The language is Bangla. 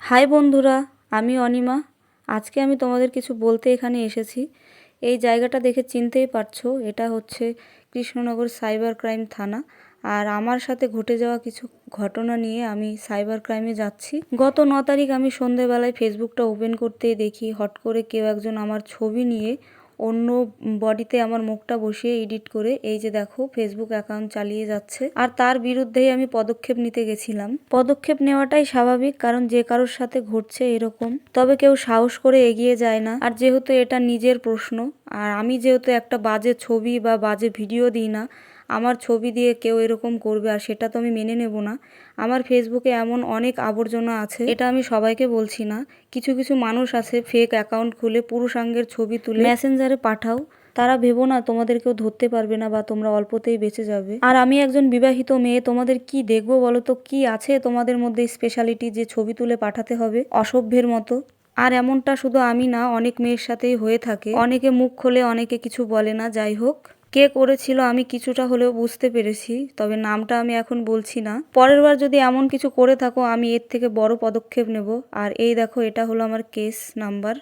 হাই বন্ধুরা, আমি অনিমা। আজকে আমি তোমাদের কিছু বলতে এখানে এসেছি। এই জায়গাটা দেখে চিনতেই পারছো, এটা হচ্ছে কৃষ্ণনগর সাইবার ক্রাইম থানা। আর আমার সাথে ঘটে যাওয়া কিছু ঘটনা নিয়ে আমি সাইবার ক্রাইমে যাচ্ছি। গত 9 তারিখ আমি সন্ধেবেলায় ফেসবুকটা ওপেন করতেই দেখি হট করে কেউ একজন আমার ছবি নিয়ে অন্য বডিতে আমার মুখটা বসিয়ে এডিট করে এই যে দেখো ফেসবুক অ্যাকাউন্ট চালিয়ে যাচ্ছে। আর তার বিরুদ্ধেই আমি পদক্ষেপ নিতে গেছিলাম। পদক্ষেপ নেওয়াটাই স্বাভাবিক, কারণ যে কারোর সাথে ঘটছে এরকম, তবে কেউ সাহস করে এগিয়ে যায় না। আর যেহেতু এটা নিজের প্রশ্ন, আর আমি যেহেতু একটা বাজে ছবি বা বাজে ভিডিও দিই না, আমার ছবি দিয়ে কেউ এরকম করবে আর সেটা তো আমি মেনে নেব না। আমার ফেসবুকে এমন অনেক আবর্জনা আছে, এটা আমি সবাইকে বলছি না। কিছু কিছু মানুষ আছে ফেক অ্যাকাউন্ট খুলে পুরুষাঙ্গের ছবি তুলে মেসেঞ্জারে পাঠাও। তারা ভেবো না তোমাদের কেউ ধরতে পারবে না বা তোমরা অল্পতেই বেঁচে যাবে। আর আমি একজন বিবাহিত মেয়ে, তোমাদের কি দেখবো বলো তো? কি আছে তোমাদের মধ্যে স্পেশালিটি যে ছবি তুলে পাঠাতে হবে অসভ্যের মতো? আর এমনটা শুধু আমি না, অনেক মেয়ের সাথেই হয়ে থাকে। অনেকে মুখ খোলে, অনেকে কিছু বলে না। যাই হোক, কে করেছিল আমি কিছুটা হলেও বুঝতে পেরেছি, তবে নামটা আমি এখন বলছি না। পরের বার যদি এমন কিছু করে থাকো, আমি এর থেকে বড় পদক্ষেপ নেব। আর এই দেখো, এটা হলো আমার কেস নাম্বার।